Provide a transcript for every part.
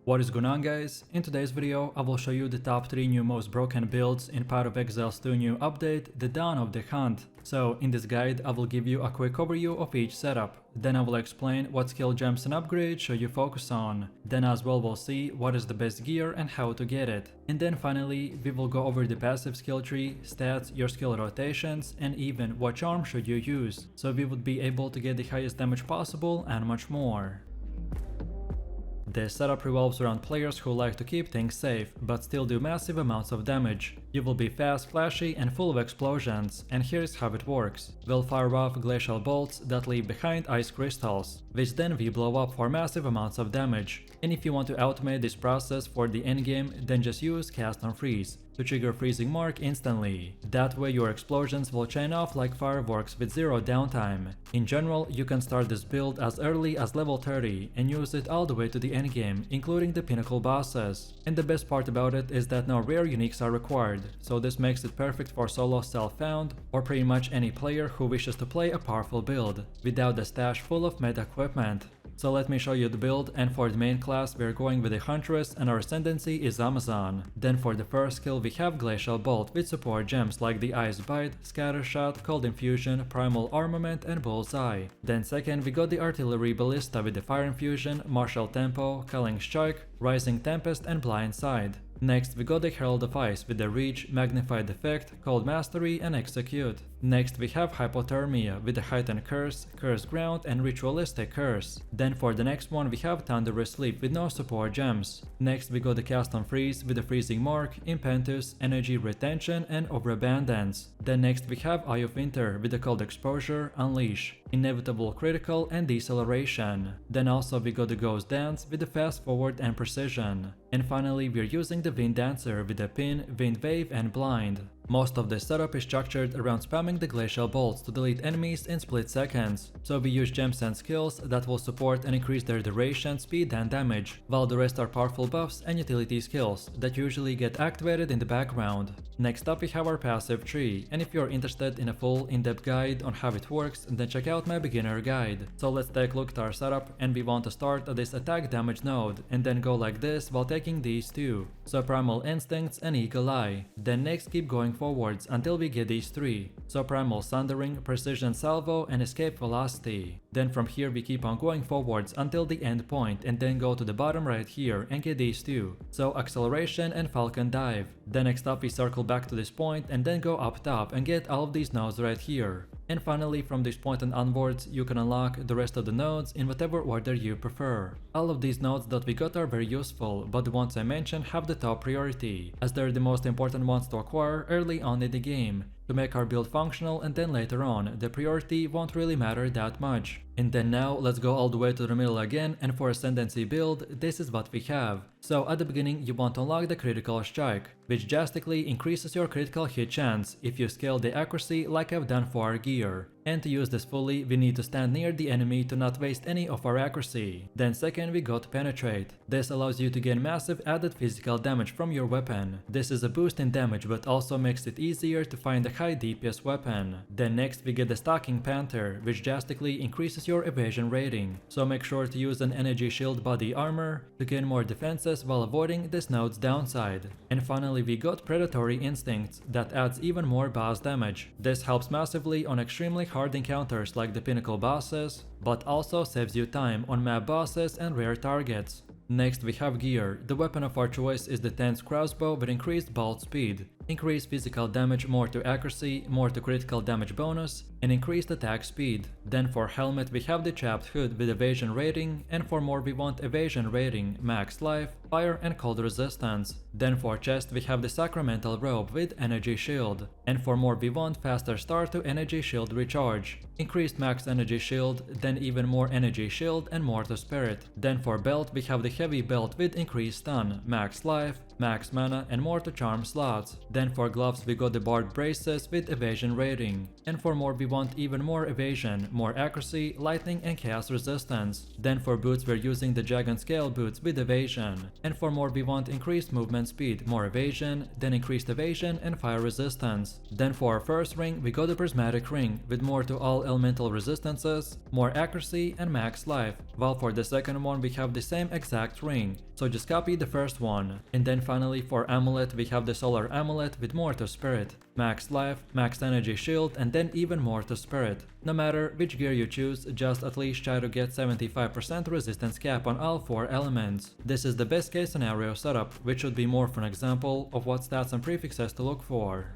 What is going on, guys? In today's video I will show you the top 3 new most broken builds in part of Exile's 2 new update, The Dawn of the Hunt. So in this guide I will give you a quick overview of each setup, then I will explain what skill gems and upgrades should you focus on, then as well we'll see what is the best gear and how to get it, and then finally we will go over the passive skill tree, stats, your skill rotations, and even what charm should you use, so we would be able to get the highest damage possible and much more. This setup revolves around players who like to keep things safe, but still do massive amounts of damage. You will be fast, flashy, and full of explosions, and here's how it works. We'll fire off glacial bolts that leave behind ice crystals, which then we blow up for massive amounts of damage. And if you want to automate this process for the endgame, then just use Cast on Freeze to trigger freezing mark instantly. That way your explosions will chain off like fireworks with zero downtime. In general, you can start this build as early as level 30 and use it all the way to the endgame, including the pinnacle bosses. And the best part about it is that no rare uniques are required, so this makes it perfect for solo self-found or pretty much any player who wishes to play a powerful build without a stash full of meta equipment. So let me show you the build, and for the main class we are going with a huntress and our ascendancy is Amazon. Then for the first skill we have Glacial Bolt with support gems like the Ice Bite, Scatter Shot, Cold Infusion, Primal Armament and Bullseye. Then second we got the Artillery Ballista with the Fire Infusion, Martial Tempo, Culling Strike, Rising Tempest and Blind Side. Next we got the Herald of Ice with the Reach, Magnified Effect, Cold Mastery and Execute. Next we have Hypothermia with the Heightened Curse, Cursed Ground and Ritualistic Curse. Then for the next one we have Thunderous Sleep with no support gems. Next we got the Cast on Freeze with the Freezing Mark, Impetus, Energy Retention and Overabundance. Then next we have Eye of Winter with the Cold Exposure, Unleash, Inevitable Critical and Deceleration. Then also we got the Ghost Dance with the Fast Forward and Precision. And finally we're using the Wind Dancer with the Pin, Wind Wave and Blind. Most of the setup is structured around spamming the glacial bolts to delete enemies in split seconds, so we use gems and skills that will support and increase their duration, speed and damage, while the rest are powerful buffs and utility skills that usually get activated in the background. Next up we have our passive tree, and if you're interested in a full in-depth guide on how it works, then check out my beginner guide. So let's take a look at our setup, and we want to start at this attack damage node and then go like this while taking these two, so Primal Instincts and Eagle Eye. Then next keep going forwards until we get these three, so Primal Sundering, Precision Salvo and Escape Velocity. Then from here we keep on going forwards until the end point and then go to the bottom right here and get these two, so Acceleration and Falcon Dive. Then next up we circle back to this point and then go up top and get all of these nodes right here. And finally from this point and onwards you can unlock the rest of the nodes in whatever order you prefer. All of these nodes that we got are very useful, but the ones I mentioned have the top priority, as they're the most important ones to acquire early on in the game to make our build functional, and then later on the priority won't really matter that much. And then now let's go all the way to the middle again, and for Ascendancy build this is what we have. So at the beginning you want to unlock the Critical Strike, which drastically increases your critical hit chance if you scale the accuracy like I've done for our gear. And to use this fully we need to stand near the enemy to not waste any of our accuracy. Then second we got Penetrate. This allows you to gain massive added physical damage from your weapon. This is a boost in damage but also makes it easier to find a high DPS weapon. Then next we get the Stalking Panther, which drastically increases your evasion rating, so make sure to use an energy shield body armor to gain more defenses while avoiding this node's downside. And finally we got Predatory Instincts that adds even more boss damage. This helps massively on extremely hard encounters like the pinnacle bosses, but also saves you time on map bosses and rare targets. Next we have gear. The weapon of our choice is the Tense Crossbow with increased bolt speed, increased physical damage, more to accuracy, more to critical damage bonus, and increased attack speed. Then for helmet we have the Chapped Hood with evasion rating, and for more we want evasion rating, max life, fire and cold resistance. Then for chest we have the Sacramental Robe with energy shield, and for more we want faster start to energy shield recharge, increased max energy shield, then even more energy shield and more to spirit. Then for belt we have the Heavy Belt with increased stun, max life, max mana and more to charm slots. Then for gloves we got the Barbed Braces with evasion rating, and for more we want even more evasion, more accuracy, lightning and chaos resistance. Then for boots we're using the Dragon Scale boots with evasion, and for more we want increased movement speed, more evasion, then increased evasion and fire resistance. Then for our first ring we got the Prismatic Ring with more to all elemental resistances, more accuracy and max life, while for the second one we have the same exact exact ring, so just copy the first one. And then finally for amulet we have the solar amulet with more to spirit, max life, max energy shield, and then even more to spirit. No matter which gear you choose, just at least try to get 75% resistance cap on all 4 elements. This is the best case scenario setup, which should be more of an example of what stats and prefixes to look for.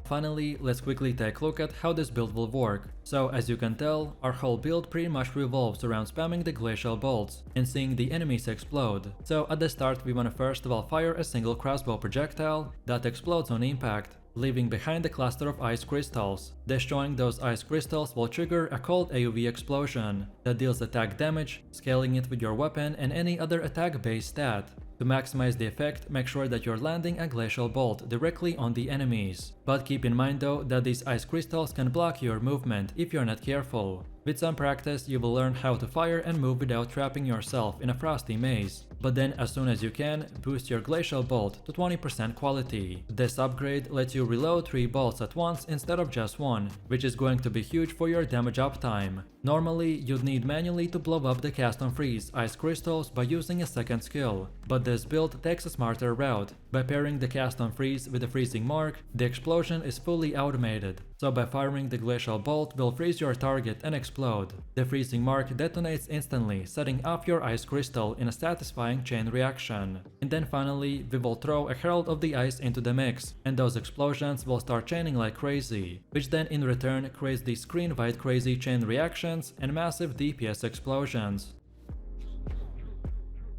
Finally, let's quickly take a look at how this build will work. So as you can tell, our whole build pretty much revolves around spamming the glacial bolts and seeing the enemies explode. So at the start we wanna first of all fire a single crossbow projectile that explodes on impact, leaving behind a cluster of ice crystals. Destroying those ice crystals will trigger a cold AoV explosion that deals attack damage, scaling it with your weapon and any other attack based stat. To maximize the effect, make sure that you're landing a glacial bolt directly on the enemies. But keep in mind though that these ice crystals can block your movement if you're not careful. With some practice, you will learn how to fire and move without trapping yourself in a frosty maze. But then as soon as you can, boost your glacial bolt to 20% quality. This upgrade lets you reload 3 bolts at once instead of just 1, which is going to be huge for your damage uptime. Normally, you'd need manually to blow up the cast on freeze ice crystals by using a second skill, but this build takes a smarter route. By pairing the cast on freeze with the freezing mark, the explosion is fully automated. So by firing the glacial bolt will freeze your target and explode. The freezing mark detonates instantly, setting off your ice crystal in a satisfying chain reaction. And then finally, we will throw a Herald of the Ice into the mix, and those explosions will start chaining like crazy, which then in return creates these screen-wide crazy chain reactions and massive DPS explosions.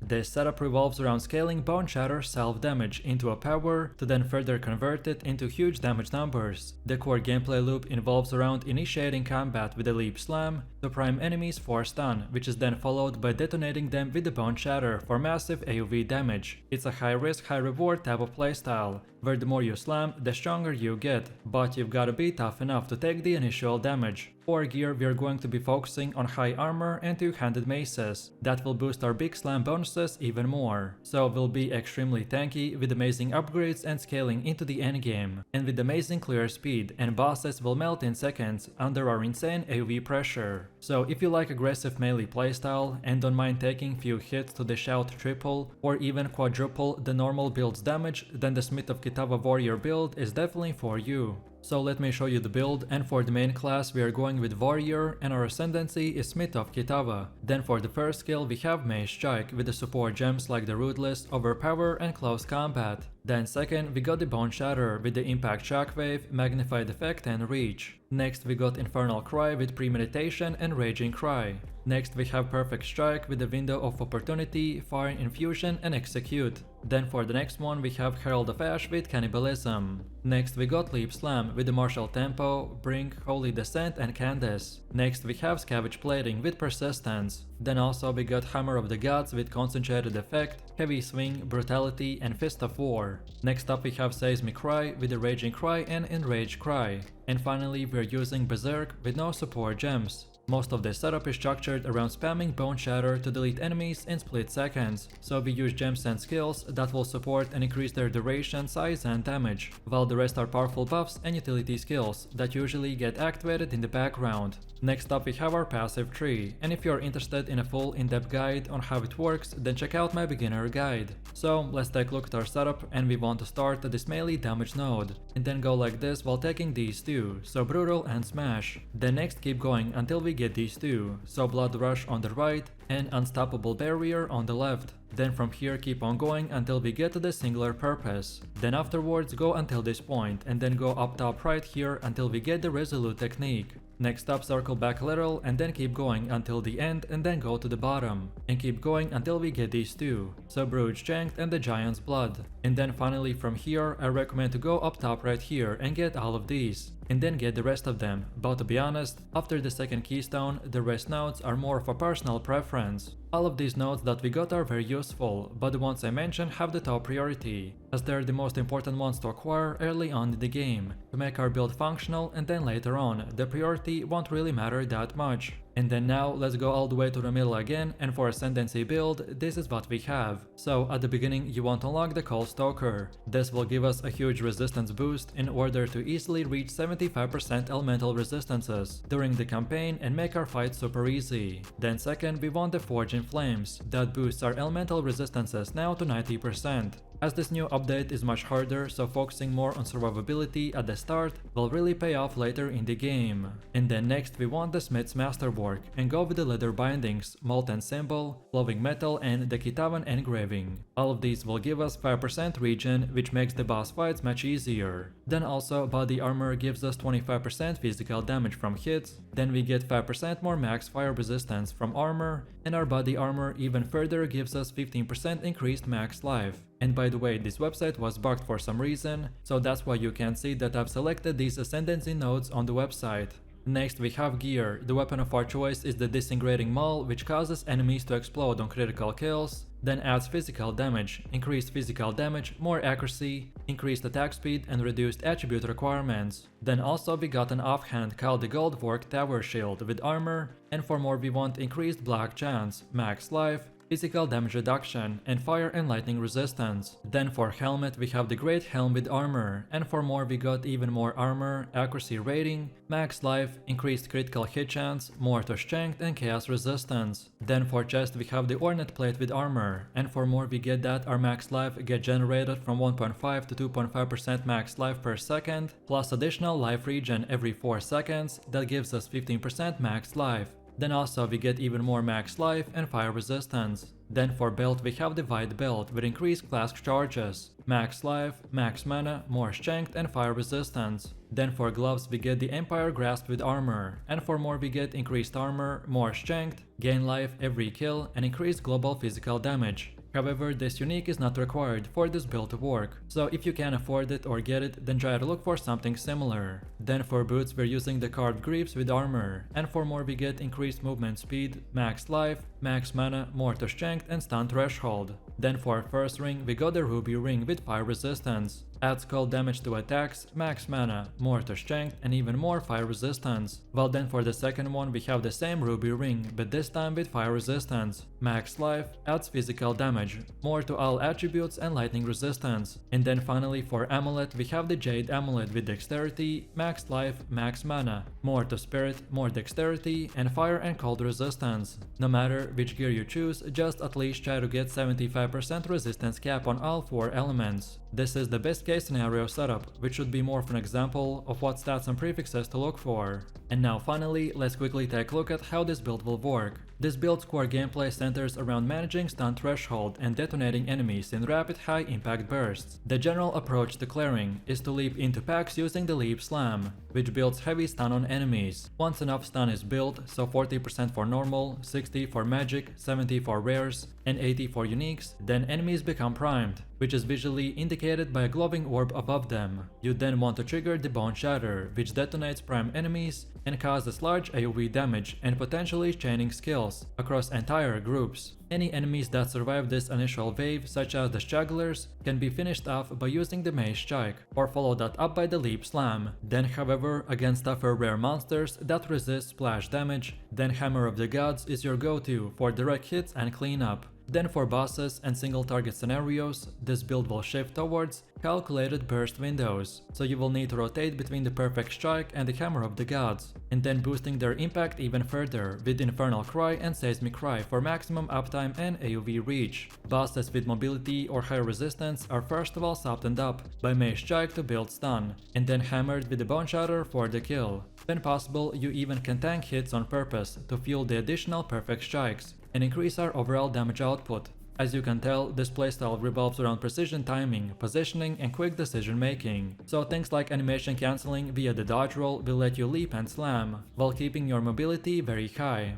This setup revolves around scaling Boneshatter's self-damage into a power to then further convert it into huge damage numbers. The core gameplay loop involves around initiating combat with a leap slam to prime enemies for stun, which is then followed by detonating them with the Boneshatter for massive AoV damage. It's a high risk, high reward type of playstyle, where the more you slam, the stronger you get, but you've gotta be tough enough to take the initial damage. For gear, we are going to be focusing on high armor and two-handed maces. That will boost our big slam bonuses even more. So we'll be extremely tanky with amazing upgrades and scaling into the endgame. And with amazing clear speed, and bosses will melt in seconds under our insane AoV pressure. So if you like aggressive melee playstyle and don't mind taking few hits to dish out triple or even quadruple the normal build's damage, then the Smith of Kitava Warrior build is definitely for you. So let me show you the build, and for the main class we are going with Warrior and our ascendancy is Smith of Kitava. Then for the first skill we have Mace Strike with the support gems like the Ruthless, Overpower and Close Combat. Then second we got the Boneshatter with the Impact Shockwave, Magnified Effect and Reach. Next we got Infernal Cry with Premeditation and Raging Cry. Next we have Perfect Strike with the Window of Opportunity, Fire Infusion and Execute. Then for the next one we have Herald of Ash with Cannibalism. Next we got Leap Slam with the Martial Tempo, Brink, Holy Descent and Candace. Next we have Scavenge Plating with Persistence. Then also we got Hammer of the Gods with Concentrated Effect, Heavy Swing, Brutality and Fist of War. Next up we have Seismic Cry with the Raging Cry and Enraged Cry. And finally we're using Berserk with no support gems. Most of this setup is structured around spamming Boneshatter to delete enemies in split seconds, so we use gems and skills that will support and increase their duration, size and damage, while the rest are powerful buffs and utility skills that usually get activated in the background. Next up we have our passive tree, and if you're interested in a full in-depth guide on how it works, then check out my beginner guide. So let's take a look at our setup, and we want to start at this melee damage node, and then go like this while taking these two, so Brutal and Smash. Then next keep going until we get these two, so Blood Rush on the right and Unstoppable Barrier on the left. Then from here keep on going until we get to the Singular Purpose. Then afterwards go until this point and then go up top right here until we get the Resolute technique. Next up circle back a little and then keep going until the end and then go to the bottom. And keep going until we get these two, so Bruised Shanked and the Giant's Blood. And then finally from here I recommend to go up top right here and get all of these. And then get the rest of them, but to be honest, after the second keystone, the rest nodes are more of a personal preference. All of these nodes that we got are very useful, but the ones I mentioned have the top priority, as they're the most important ones to acquire early on in the game, to make our build functional, and then later on, the priority won't really matter that much. And then now let's go all the way to the middle again, and for Ascendancy build, this is what we have. So at the beginning you want to unlock the Cold Stalker. This will give us a huge resistance boost in order to easily reach 75% elemental resistances during the campaign and make our fight super easy. Then second, we want the Forge in Flames. That boosts our elemental resistances now to 90%. As this new update is much harder, so focusing more on survivability at the start will really pay off later in the game. And then next we want the Smith's Masterwork and go with the leather bindings, molten symbol, glowing metal and the Kitawan engraving. All of these will give us 5% regen, which makes the boss fights much easier. Then also body armor gives us 25% physical damage from hits, then we get 5% more max fire resistance from armor, and our body armor even further gives us 15% increased max life. And by the way, this website was bugged for some reason, so that's why you can see that I've selected these Ascendancy nodes on the website. Next we have gear. The weapon of our choice is the Disintegrating Maul, which causes enemies to explode on critical kills, then adds physical damage, increased physical damage, more accuracy, increased attack speed and reduced attribute requirements. Then also we got an offhand called the Goldwork Tower Shield with armor, and for more we want increased block chance, max life, physical damage reduction, and fire and lightning resistance. Then for helmet we have the Great Helm with armor, and for more we got even more armor, accuracy rating, max life, increased critical hit chance, more to strength and chaos resistance. Then for chest we have the Ornate Plate with armor, and for more we get that our max life get generated from 1.5 to 2.5% max life per second, plus additional life regen every 4 seconds that gives us 15% max life. Then also we get even more max life and fire resistance. Then for belt we have the White Belt with increased flask charges, max life, max mana, more strength and fire resistance. Then for gloves we get the Empire Grasp with armor, and for more we get increased armor, more strength, gain life every kill and increased global physical damage. However, this unique is not required for this build to work, so if you can afford it or get it, then try to look for something similar. Then for boots we're using the Carved Greaves with armor, and for more we get increased movement speed, max life, max mana, more to strength and stun threshold. Then for first ring we got the Ruby Ring with fire resistance, adds cold damage to attacks, max mana, more to strength and even more fire resistance. Well then for the second one we have the same Ruby Ring, but this time with fire resistance, max life, adds physical damage, more to all attributes and lightning resistance. And then finally for amulet we have the Jade Amulet with dexterity, max life, max mana, more to spirit, more dexterity and fire and cold resistance. No matter which gear you choose, just at least try to get 75% resistance cap on all 4 elements. This is the best case scenario setup, which should be more of an example of what stats and prefixes to look for. And now finally, let's quickly take a look at how this build will work. This build's core gameplay centers around managing stun threshold and detonating enemies in rapid high impact bursts. The general approach to clearing is to leap into packs using the Leap Slam, which builds heavy stun on enemies. Once enough stun is built, so 40% for normal, 60 for magic, 70 for rares, and 80 for uniques, then enemies become primed, which is visually indicated by a glowing orb above them. You then want to trigger the Boneshatter, which detonates prime enemies and causes large AoE damage and potentially chaining skills across entire groups. Any enemies that survive this initial wave, such as the stragglers, can be finished off by using the Mace Strike, or follow that up by the Leap Slam. Then however, against tougher rare monsters that resist splash damage, then Hammer of the Gods is your go-to for direct hits and cleanup. Then for bosses and single target scenarios, this build will shift towards calculated burst windows, so you will need to rotate between the Perfect Strike and the Hammer of the Gods, and then boosting their impact even further with Infernal Cry and Seismic Cry for maximum uptime and AoE reach. Bosses with mobility or high resistance are first of all softened up by Mace Strike to build stun, and then hammered with the Boneshatter for the kill. When possible, you even can tank hits on purpose to fuel the additional Perfect Strikes and increase our overall damage output. As you can tell, this playstyle revolves around precision timing, positioning and quick decision making, so things like animation cancelling via the dodge roll will let you leap and slam, while keeping your mobility very high.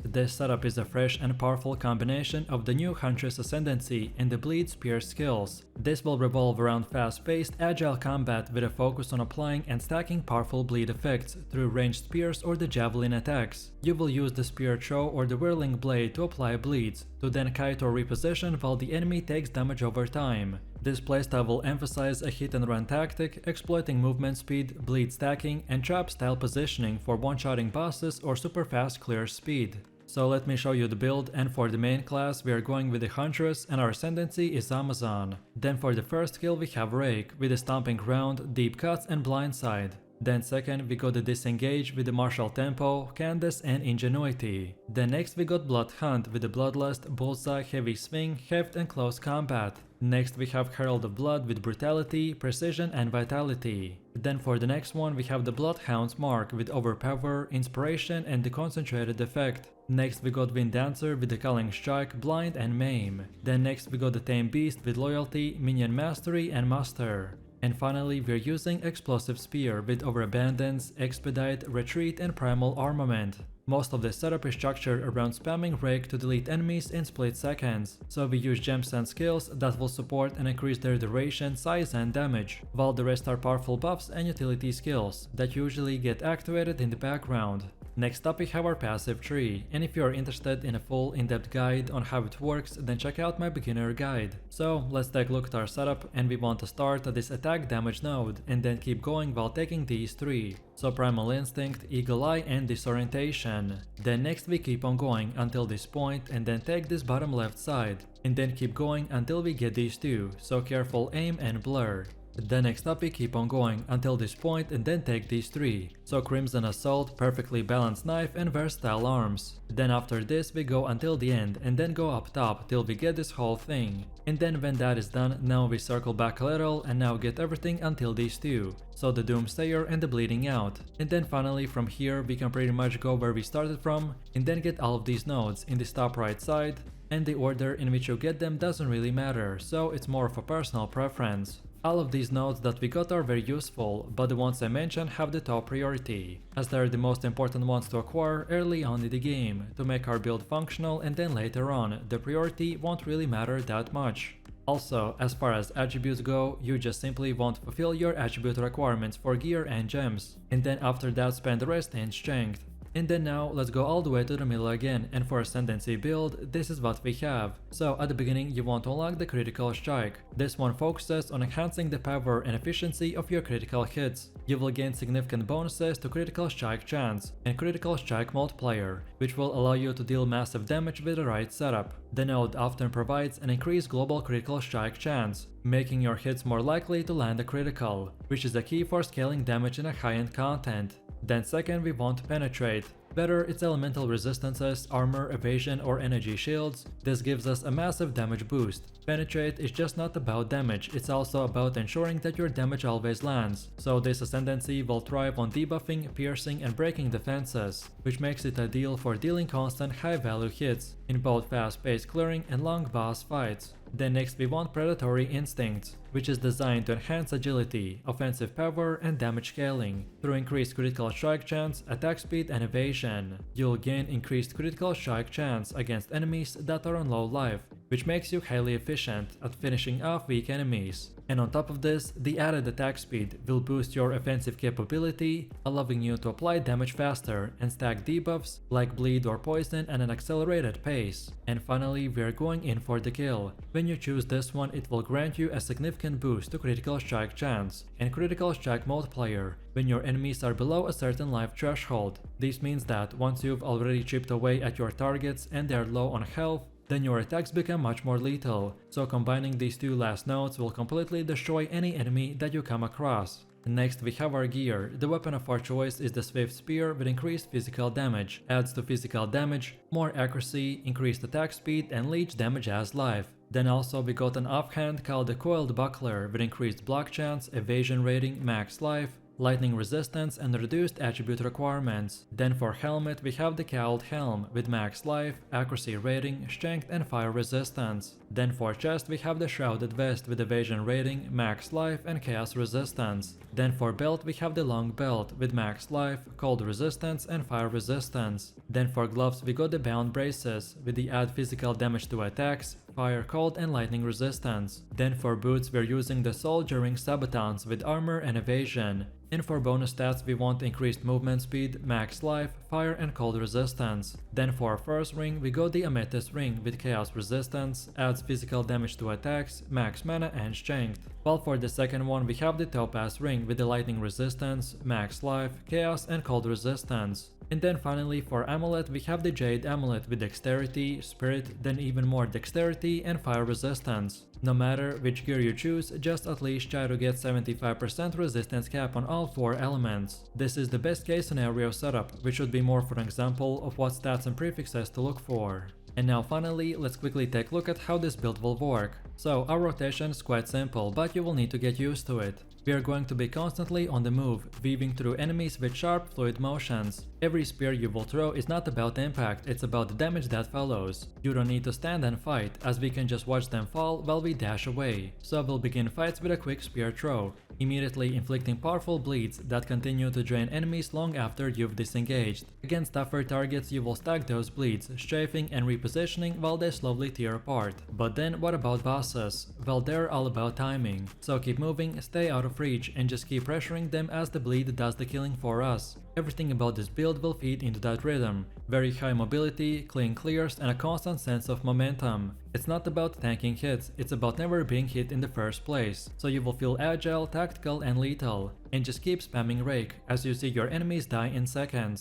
This setup is a fresh and powerful combination of the new Huntress Ascendancy and the Bleed Spear skills. This will revolve around fast-paced, agile combat with a focus on applying and stacking powerful bleed effects through ranged spears or the javelin attacks. You will use the Spear Throw or the Whirling Blade to apply bleeds, to then kite or reposition while the enemy takes damage over time. This playstyle will emphasize a hit and run tactic, exploiting movement speed, bleed stacking, and trap style positioning for one-shotting bosses or super fast clear speed. So let me show you the build, and for the main class we are going with the huntress and our ascendancy is Amazon. Then for the first skill we have Rake with the stomping ground, deep cuts and blindside. Then second we got the disengage with the martial tempo, Candace and ingenuity. Then next we got blood hunt with the bloodlust, bullseye, heavy swing, heft and close combat. Next we have Herald of Blood with brutality, precision and vitality. Then for the next one we have the Bloodhound's mark with overpower, inspiration and the concentrated effect. Next we got Wind Dancer with the Culling Strike, blind and maim. Then next we got the Tame Beast with loyalty, minion mastery and muster. And finally we're using Explosive Spear with Overabundance, Expedite, Retreat and Primal Armament. Most of the setup is structured around spamming Rake to delete enemies in split seconds, so we use gems and skills that will support and increase their duration, size and damage, while the rest are powerful buffs and utility skills that usually get activated in the background. Next up we have our passive tree, and if you are interested in a full in-depth guide on how it works, then check out my beginner guide. So let's take a look at our setup, and we want to start at this attack damage node and then keep going while taking these three. So Primal Instinct, Eagle Eye and Disorientation. Then next we keep on going until this point and then take this bottom left side. And then keep going until we get these two, so careful aim and blur. Then next up we keep on going until this point and then take these three, so Crimson Assault, perfectly balanced knife and versatile arms. Then after this we go until the end and then go up top till we get this whole thing. And then when that is done, now we circle back a little and now get everything until these two, so the Doomsayer and the Bleeding Out. And then finally from here we can pretty much go where we started from and then get all of these nodes in this top right side, and the order in which you get them doesn't really matter, so it's more of a personal preference. All of these nodes that we got are very useful, but the ones I mentioned have the top priority, as they are the most important ones to acquire early on in the game, to make our build functional, and then later on, the priority won't really matter that much. Also, as far as attributes go, you just simply want to fulfill your attribute requirements for gear and gems, and then after that spend the rest in strength. And then now let's go all the way to the middle again, and for Ascendancy build, this is what we have. So at the beginning you want to unlock the Critical Strike. This one focuses on enhancing the power and efficiency of your critical hits. You will gain significant bonuses to Critical Strike chance and Critical Strike multiplier, which will allow you to deal massive damage with the right setup. The node often provides an increased global Critical Strike chance, making your hits more likely to land a critical, which is the key for scaling damage in a high-end content. Then second we want Penetrate. Whether it's elemental resistances, armor, evasion or energy shields, this gives us a massive damage boost. Penetrate is just not about damage, it's also about ensuring that your damage always lands, so this Ascendancy will thrive on debuffing, piercing and breaking defenses, which makes it ideal for dealing constant high value hits in both fast-paced clearing and long boss fights. Then next we want Predatory Instincts, which is designed to enhance agility, offensive power and damage scaling through increased critical strike chance, attack speed and evasion. You'll gain increased critical strike chance against enemies that are on low life, which makes you highly efficient at finishing off weak enemies. And on top of this, the added attack speed will boost your offensive capability, allowing you to apply damage faster and stack debuffs like bleed or poison at an accelerated pace. And finally, we are going in for the kill. When you choose this one, it will grant you a significant boost to critical strike chance and critical strike multiplier when your enemies are below a certain life threshold. This means that once you've already chipped away at your targets and they are low on health, then your attacks become much more lethal, so combining these two last nodes will completely destroy any enemy that you come across. Next we have our gear. The weapon of our choice is the Swift Spear with increased physical damage, adds to physical damage, more accuracy, increased attack speed and leech damage as life. Then also we got an offhand called the Coiled Buckler with increased block chance, evasion rating, max life, lightning resistance and reduced attribute requirements. Then for helmet we have the Cowled Helm with max life, accuracy rating, strength and fire resistance. Then for chest we have the Shrouded Vest with evasion rating, max life and chaos resistance. Then for belt we have the Long Belt with max life, cold resistance and fire resistance. Then for gloves we got the Bound Braces with the add physical damage to attacks, fire, cold and lightning resistance. Then for boots we're using the soldiering sabatons with armor and evasion. And for bonus stats we want increased movement speed, max life, fire and cold resistance. Then for our first ring we go the amethyst ring with chaos resistance, adds physical damage to attacks, max mana and strength. While for the second one we have the topaz ring with the lightning resistance, max life, chaos and cold resistance. And then finally for amulet we have the jade amulet with dexterity, spirit, then even more dexterity and fire resistance. No matter which gear you choose, just at least try to get 75% resistance cap on all 4 elements. This is the best case scenario setup, which should be more for an example of what stats and prefixes to look for. And now finally, let's quickly take a look at how this build will work. So our rotation is quite simple, but you will need to get used to it. We are going to be constantly on the move, weaving through enemies with sharp fluid motions. Every spear you will throw is not about impact, it's about the damage that follows. You don't need to stand and fight, as we can just watch them fall while we dash away. So we'll begin fights with a quick spear throw, immediately inflicting powerful bleeds that continue to drain enemies long after you've disengaged. Against tougher targets you will stack those bleeds, strafing and repositioning while they slowly tear apart. But then what about bosses? Well, they're all about timing. So keep moving, stay out of reach, and just keep pressuring them as the bleed does the killing for us. Everything about this build will feed into that rhythm. Very high mobility, clean clears, and a constant sense of momentum. It's not about tanking hits, it's about never being hit in the first place. So you will feel agile, tactical, and lethal. And just keep spamming rake, as you see your enemies die in seconds.